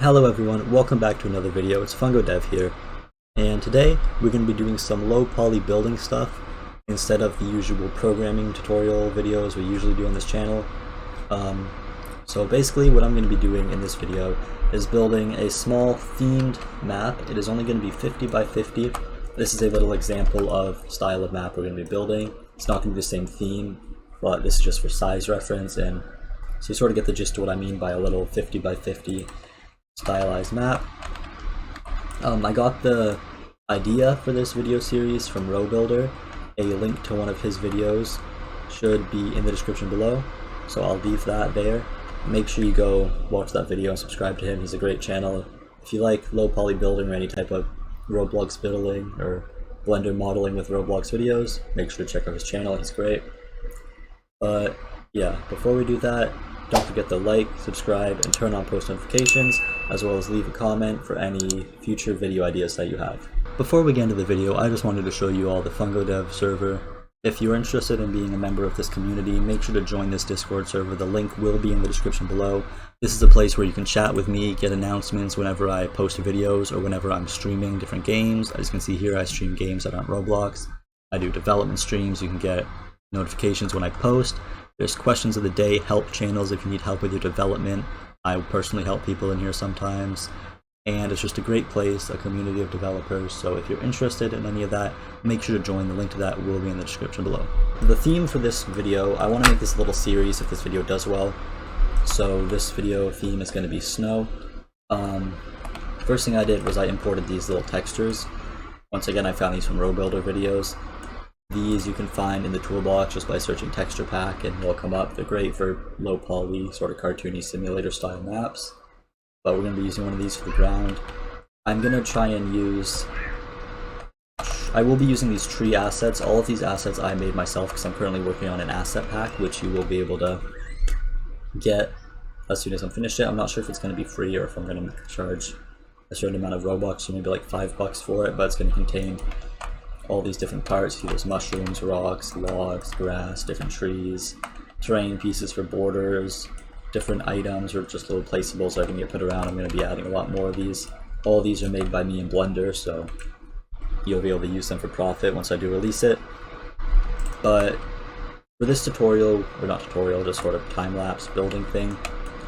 Hello everyone, welcome back to another video. It's FungoDev here, and today we're going to be doing some low poly building stuff instead of the usual programming tutorial videos we usually do on this channel. So basically what I'm going to be doing in this video is building a small themed map. It is only going to be 50 by 50. This is a little example of style of map we're going to be building. It's not going to be the same theme, but this is just for size reference, and so you sort of get the gist of what I mean by a little 50 by 50 stylized map. I got the idea for this video series from RoBuilder. A link to one of his videos should be in the description below, so I'll leave that there. Make sure you go watch that video and subscribe to him. He's a great channel. If you like low poly building or any type of Roblox building or Blender modeling with Roblox videos, make sure to check out his channel. He's great. But yeah, before we do that, don't forget to like, subscribe, and turn on post notifications, as well as leave a comment for any future video ideas that you have. Before we get into the video, I just wanted to show you all the FungoDev server. If you're interested in being a member of this community, make sure to join this Discord server. The link will be in the description below. This is a place where you can chat with me, get announcements whenever I post videos or whenever I'm streaming different games. As you can see here, I stream games that aren't Roblox. I do development streams. You can get notifications when I post. There's questions of the day, help channels if you need help with your development. I personally help people in here sometimes. And it's just a great place, a community of developers. So if you're interested in any of that, make sure to join. The link to that will be in the description below. The theme for this video, I want to make this a little series if this video does well. So this video theme is going to be snow. First thing I did was I imported these little textures. Once again, I found these from RoBuilder videos. These you can find in the toolbox just by searching texture pack and they'll come up. They're great for low poly, sort of cartoony simulator style maps. But we're going to be using one of these for the ground. I'm going to try and I will be using these tree assets. All of these assets I made myself because I'm currently working on an asset pack, which you will be able to get as soon as I'm finished it. I'm not sure if it's going to be free or if I'm going to charge a certain amount of Robux, so maybe like $5 for it, but it's going to contain all these different parts. See, there's mushrooms, rocks, logs, grass, different trees, terrain pieces for borders, different items or just little placeables that can get put around. I'm going to be adding a lot more of these. All of these are made by me in Blender, so you'll be able to use them for profit once I do release it. But for this tutorial, or not tutorial, just sort of time-lapse building thing,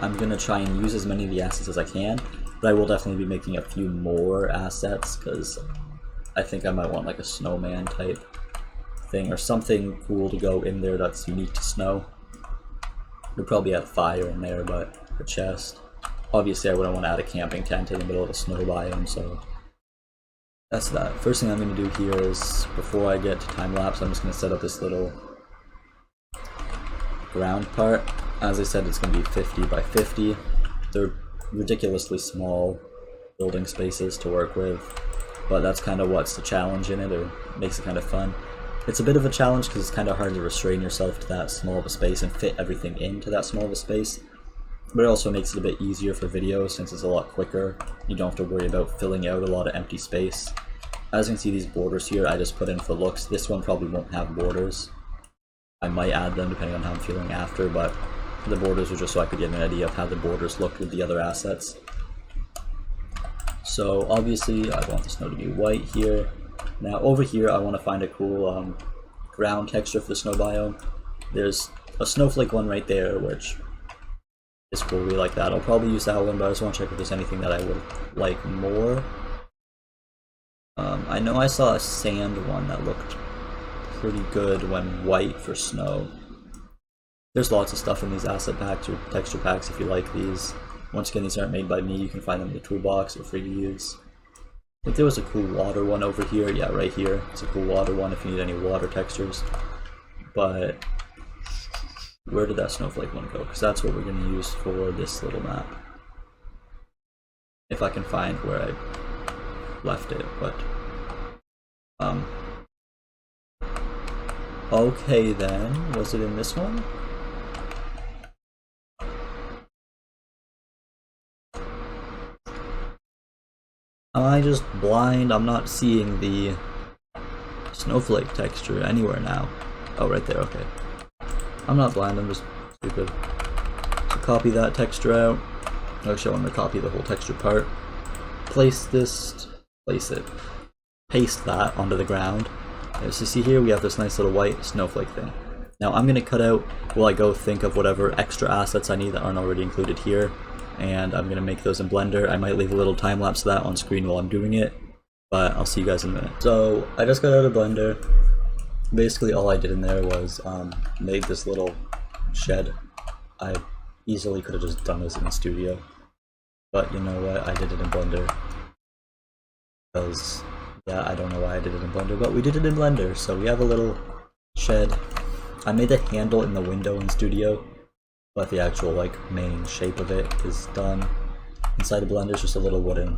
I'm going to try and use as many of the assets as I can, but I will definitely be making a few more assets because I think I might want like a snowman type thing or something cool to go in there that's unique to snow. We'll probably add a fire in there, but a chest. Obviously I wouldn't want to add a camping tent in the middle of a snow biome, so that's that. First thing I'm going to do here is, before I get to time-lapse, I'm just going to set up this little ground part. As I said, it's going to be 50 by 50. They're ridiculously small building spaces to work with, but that's kind of what's the challenge in it, or makes it kind of fun. It's a bit of a challenge because it's kind of hard to restrain yourself to that small of a space and fit everything into that small of a space, but it also makes it a bit easier for video since it's a lot quicker. You don't have to worry about filling out a lot of empty space. As you can see, these borders here I just put in for looks. This one probably won't have borders. I might add them depending on how I'm feeling after, but the borders are just so I could get an idea of how the borders look with the other assets. So obviously I want the snow to be white here. Now over here I want to find a cool ground texture for the snow biome. There's a snowflake one right there which is cool, really like that. I'll probably use that one, but I just want to check if there's anything that I would like more. I know I saw a sand one that looked pretty good when white for snow. There's lots of stuff in these asset packs or texture packs if you like these. Once again, these aren't made by me, you can find them in the toolbox, they're free to use. I think there was a cool water one over here, yeah, right here. It's a cool water one if you need any water textures. But where did that snowflake one go? Because that's what we're going to use for this little map. If I can find where I left it, but okay then, was it in this one? Am I just blind? I'm not seeing the snowflake texture anywhere now. Oh, right there, okay. I'm not blind, I'm just stupid. So copy that texture out. Actually, I want to copy the whole texture part. Place it. Paste that onto the ground. As you see here, we have this nice little white snowflake thing. Now I'm going to cut out, while I go think of whatever extra assets I need that aren't already included here, and I'm going to make those in Blender. I might leave a little time lapse of that on screen while I'm doing it, but I'll see you guys in a minute. So I just got out of Blender. Basically all I did in there was made this little shed. I easily could have just done this in the studio, but you know what, I did it in Blender. Because, yeah, I don't know why I did it in Blender, but we did it in Blender. So we have a little shed. I made the handle in the window in Studio, but the actual like main shape of it is done. Inside of Blender is just a little wooden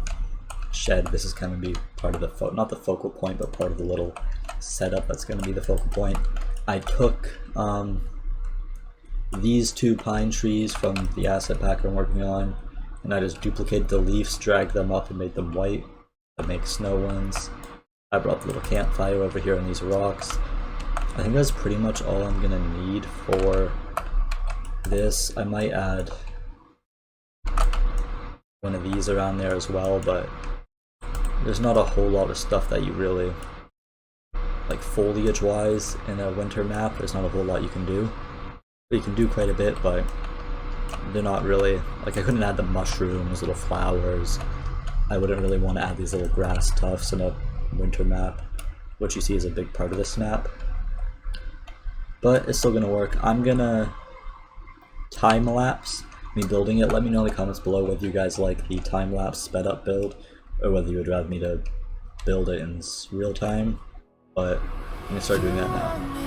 shed. This is going to be part of the not the focal point, but part of the little setup that's going to be the focal point. I took these two pine trees from the asset pack I'm working on, and I just duplicated the leaves, dragged them up, and made them white to make snow ones. I brought the little campfire over here on these rocks. I think that's pretty much all I'm gonna need for this. I might add one of these around there as well, but there's not a whole lot of stuff that you really, like foliage wise in a winter map, there's not a whole lot you can do. You can do quite a bit, but they're not really, like I couldn't add the mushrooms, little flowers. I wouldn't really want to add these little grass tufts in a winter map, which you see is a big part of this map. But it's still gonna work. I'm gonna time-lapse me building it. Let me know in the comments below whether you guys like the time-lapse sped up build, or whether you would rather me to build it in real time. But I'm gonna start doing that now.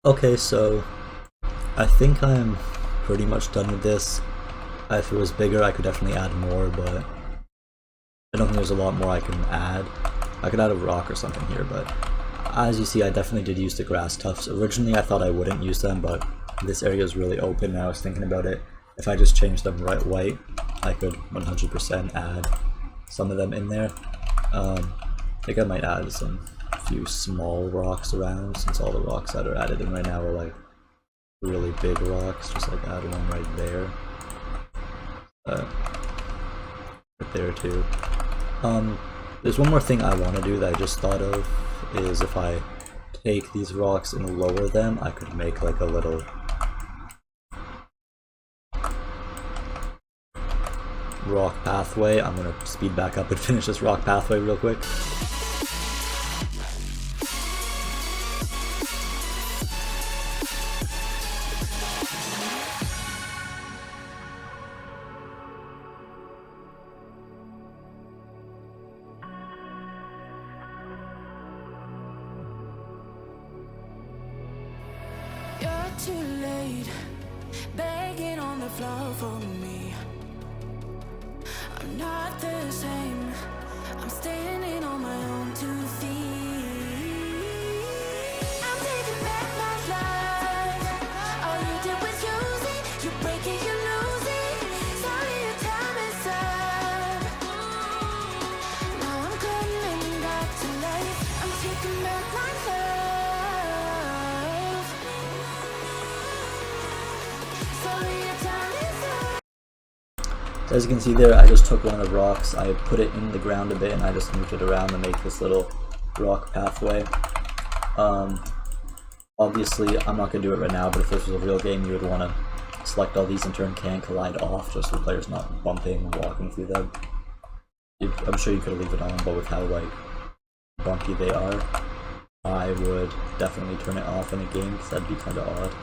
Okay, so I think I'm pretty much done with this. If it was bigger, I could definitely add more, but I don't think there's a lot more I can add. I could add a rock or something here, but as you see, I definitely did use the grass tufts. Originally, I thought I wouldn't use them, but this area is really open, and I was thinking about it. If I just changed them right white, I could 100% add some of them in there. I think I might add some few small rocks around, since all the rocks that are added in right now are like really big rocks. Just like add one right there, right there too. There's one more thing I want to do that I just thought of, is if I take these rocks and lower them, I could make like a little rock pathway. I'm gonna speed back up and finish this rock pathway real quick. Too late, begging on the floor for me. I'm not the same. I'm standing on my own 2 feet. I'm taking back my life. All you did was use it. You break it, you lose it. Sorry, your time is up. Now I'm coming back to life. I'm taking back my life. So as you can see there, I just took one of the rocks, I put it in the ground a bit, and I just moved it around to make this little rock pathway. Obviously, I'm not going to do it right now, but if this was a real game, you would want to select all these and turn Can Collide off, just so the player's not bumping and walking through them. I'm sure you could leave it on, but with how, like, bumpy they are, I would definitely turn it off in a game, because that'd be kind of odd.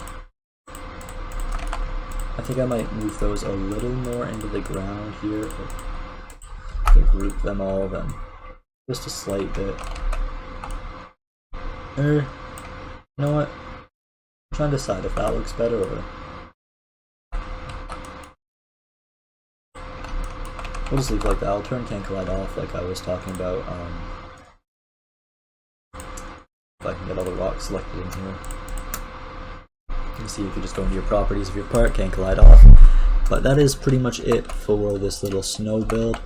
I think I might move those a little more into the ground here, to group them all, then just a slight bit. You know what? I'm trying to decide if that looks better or... We'll just leave it like that. I'll turn Can Collide off like I was talking about, if I can get all the rocks selected in here. You can see if you just go into your properties of your part, Can Collide off. But that is pretty much it for this little snow build.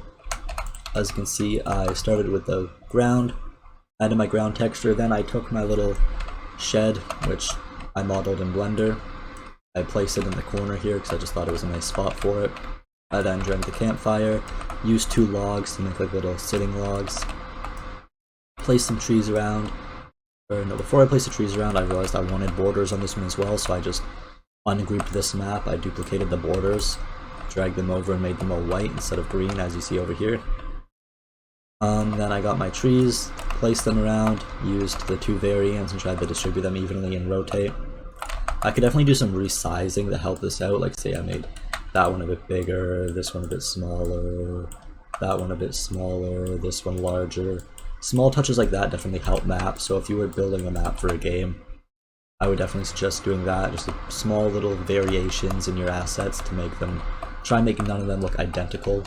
As you can see, I started with the ground, added my ground texture, then I took my little shed, which I modeled in Blender. I placed it in the corner here because I just thought it was a nice spot for it. I then joined the campfire, used 2 logs to make like little sitting logs, placed some trees around. Or no, before I placed the trees around, I realized I wanted borders on this one as well, so I just ungrouped this map. I duplicated the borders, dragged them over and made them all white instead of green, as you see over here. Then I got my trees, placed them around, used the 2 variants and tried to distribute them evenly and rotate. I could definitely do some resizing to help this out, like say I made that one a bit bigger, this one a bit smaller, that one a bit smaller, this one larger. Small touches like that definitely help maps, so if you were building a map for a game, I would definitely suggest doing that, just small little variations in your assets to make them, try and make none of them look identical.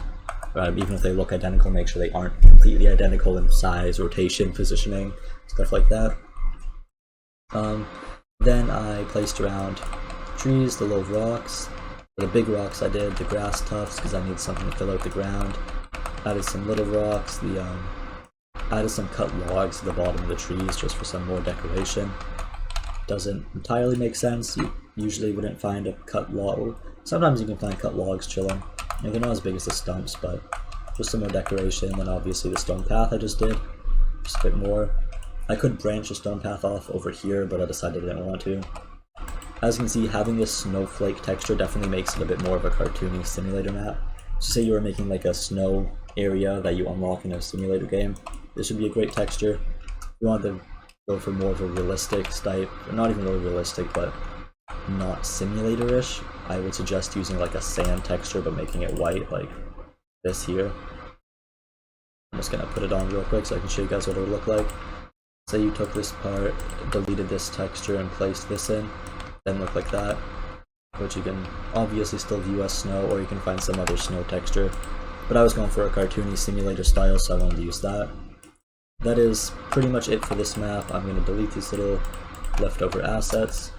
Even if they look identical, make sure they aren't completely identical in size, rotation, positioning, stuff like that. Then I placed around trees, the little rocks. For the big rocks I did the grass tufts because I needed something to fill out the ground. Added some little rocks, added some cut logs to the bottom of the trees just for some more decoration. Doesn't entirely make sense. You usually wouldn't find a cut log. Sometimes you can find cut logs chilling. They're not as big as the stumps, but just some more decoration. And obviously the stone path I just did, just a bit more. I could branch the stone path off over here, but I decided I didn't want to. As you can see, having this snowflake texture definitely makes it a bit more of a cartoony simulator map. So say you were making like a snow area that you unlock in a simulator game, this would be a great texture. If you wanted to go for more of a realistic type, or not even really realistic, but not simulator-ish, I would suggest using like a sand texture but making it white, like this here. I'm just gonna put it on real quick so I can show you guys what it would look like. Say you took this part, deleted this texture, and placed this in, then look like that, which you can obviously still view as snow, or you can find some other snow texture. But I was going for a cartoony simulator style, so I wanted to use that. That is pretty much it for this map. I'm going to delete these little leftover assets.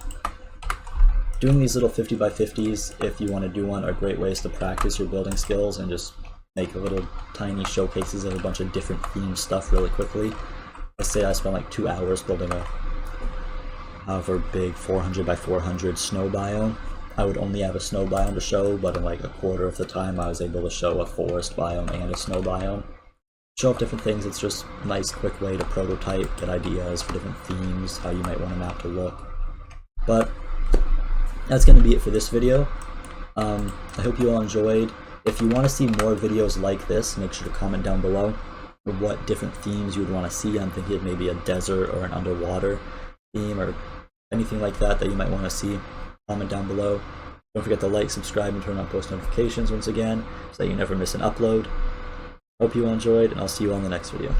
Doing these little 50 by 50s, if you want to do one, are great ways to practice your building skills and just make little tiny showcases of a bunch of different themed stuff really quickly. Let's say I spent like 2 hours building a however big 400 by 400 snow biome. I would only have a snow biome to show, but in like a quarter of the time I was able to show a forest biome and a snow biome. Show off different things. It's just a nice quick way to prototype, get ideas for different themes, how you might want a map to look. But that's going to be it for this video. I hope you all enjoyed. If you want to see more videos like this, make sure to comment down below what different themes you would want to see. I'm thinking of maybe a desert or an underwater theme or anything like that that you might want to see. Comment down below. Don't forget to like, subscribe, and turn on post notifications once again so that you never miss an upload. Hope you all enjoyed, and I'll see you on the next video.